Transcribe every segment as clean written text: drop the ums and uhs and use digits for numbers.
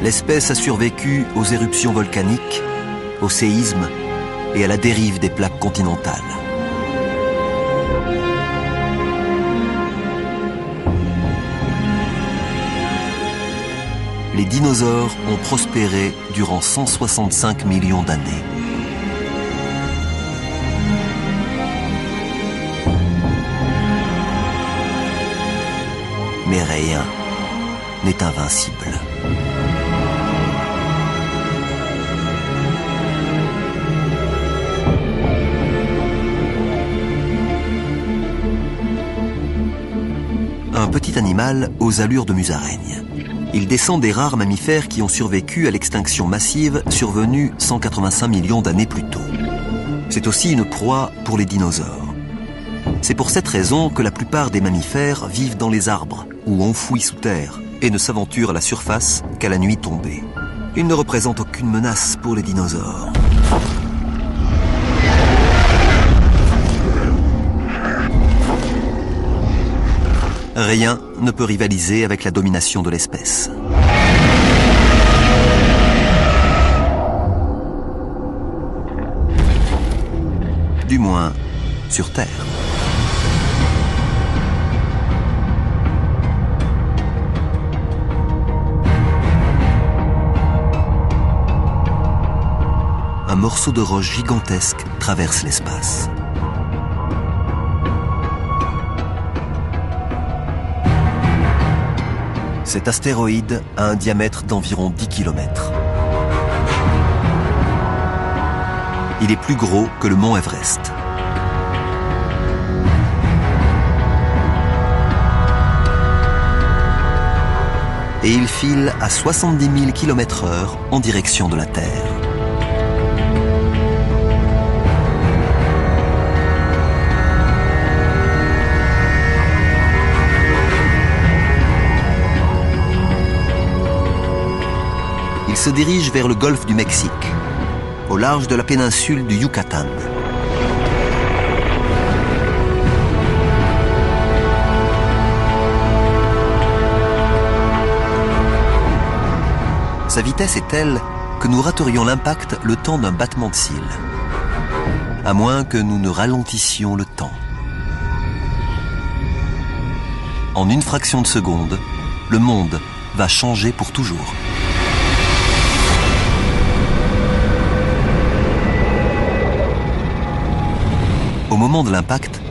L'espèce a survécu aux éruptions volcaniques, aux séismes et à la dérive des plaques continentales. Les dinosaures ont prospéré durant 165 millions d'années. Mais rien n'est invincible. Un petit animal aux allures de musaraigne. Il descend des rares mammifères qui ont survécu à l'extinction massive survenue 185 millions d'années plus tôt. C'est aussi une proie pour les dinosaures. C'est pour cette raison que la plupart des mammifères vivent dans les arbres ou enfouis sous terre et ne s'aventurent à la surface qu'à la nuit tombée. Ils ne représentent aucune menace pour les dinosaures. Rien ne peut rivaliser avec la domination de l'espèce. Du moins, sur Terre. Un morceau de roche gigantesque traverse l'espace. Cet astéroïde a un diamètre d'environ 10 km. Il est plus gros que le mont Everest. Et il file à 70 000 km/h en direction de la Terre. Il se dirige vers le golfe du Mexique, au large de la péninsule du Yucatan. Sa vitesse est telle que nous raterions l'impact le temps d'un battement de cils, à moins que nous ne ralentissions le temps. En une fraction de seconde, le monde va changer pour toujours. Au moment de l'impact,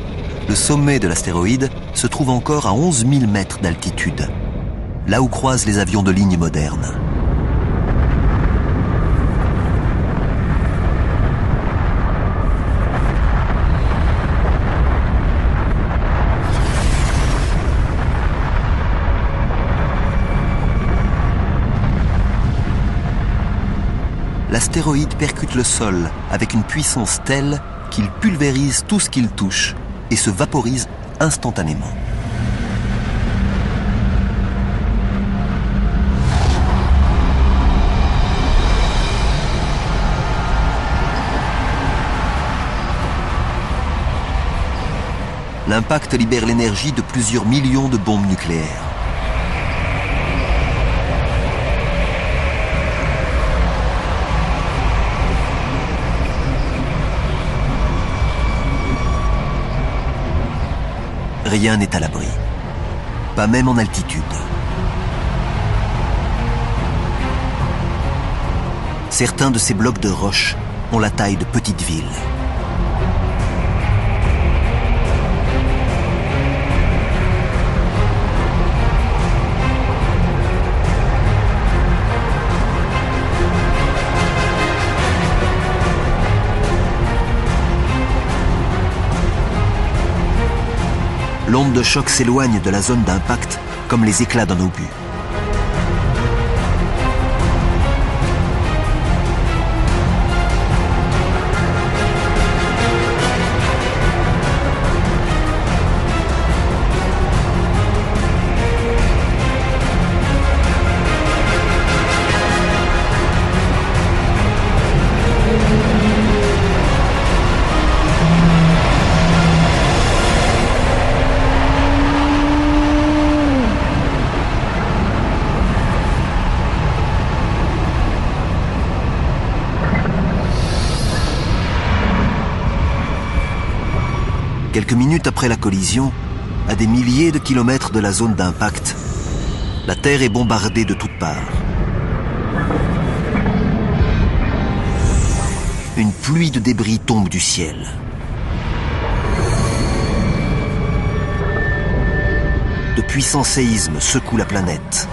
le sommet de l'astéroïde se trouve encore à 11 000 mètres d'altitude, là où croisent les avions de ligne modernes. L'astéroïde percute le sol avec une puissance telle qu'il pulvérise tout ce qu'il touche et se vaporise instantanément. L'impact libère l'énergie de plusieurs millions de bombes nucléaires. Rien n'est à l'abri, pas même en altitude. Certains de ces blocs de roche ont la taille de petites villes. L'onde de choc s'éloigne de la zone d'impact comme les éclats d'un obus. Quelques minutes après la collision, à des milliers de kilomètres de la zone d'impact, la Terre est bombardée de toutes parts. Une pluie de débris tombe du ciel. De puissants séismes secouent la planète.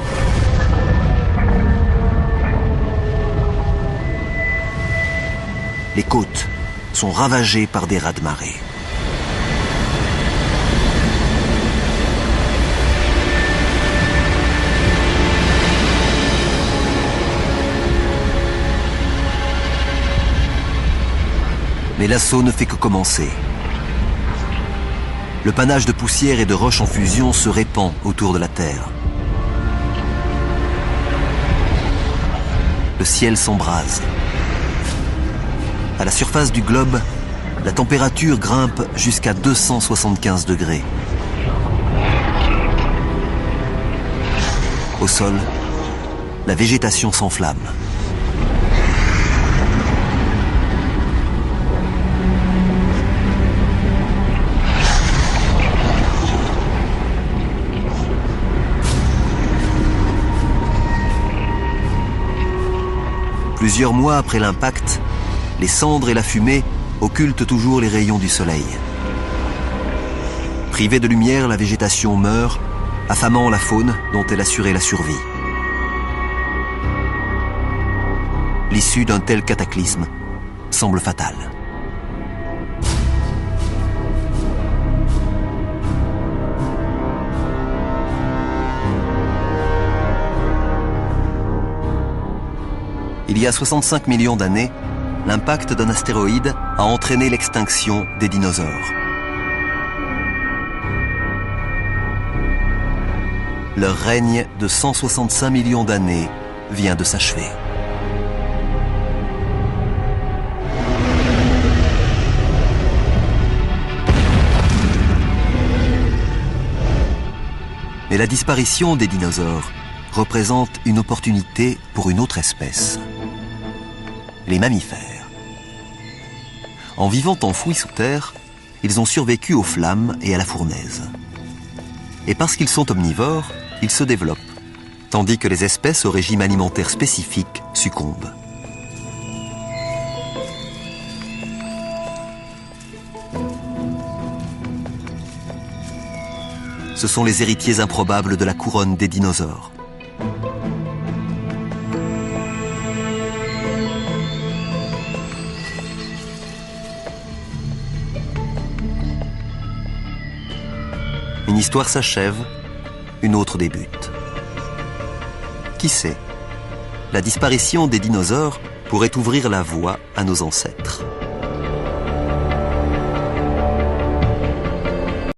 Les côtes sont ravagées par des raz-de-marée. Mais l'assaut ne fait que commencer. Le panache de poussière et de roches en fusion se répand autour de la Terre. Le ciel s'embrase. À la surface du globe, la température grimpe jusqu'à 275 degrés. Au sol, la végétation s'enflamme. Plusieurs mois après l'impact, les cendres et la fumée occultent toujours les rayons du soleil. Privée de lumière, la végétation meurt, affamant la faune dont elle assurait la survie. L'issue d'un tel cataclysme semble fatale. Il y a 65 millions d'années, l'impact d'un astéroïde a entraîné l'extinction des dinosaures. Leur règne de 165 millions d'années vient de s'achever. Mais la disparition des dinosaures représente une opportunité pour une autre espèce. Les mammifères. En vivant enfouis sous terre, ils ont survécu aux flammes et à la fournaise. Et parce qu'ils sont omnivores, ils se développent, tandis que les espèces au régime alimentaire spécifique succombent. Ce sont les héritiers improbables de la couronne des dinosaures. Une histoire s'achève, une autre débute. Qui sait, la disparition des dinosaures pourrait ouvrir la voie à nos ancêtres.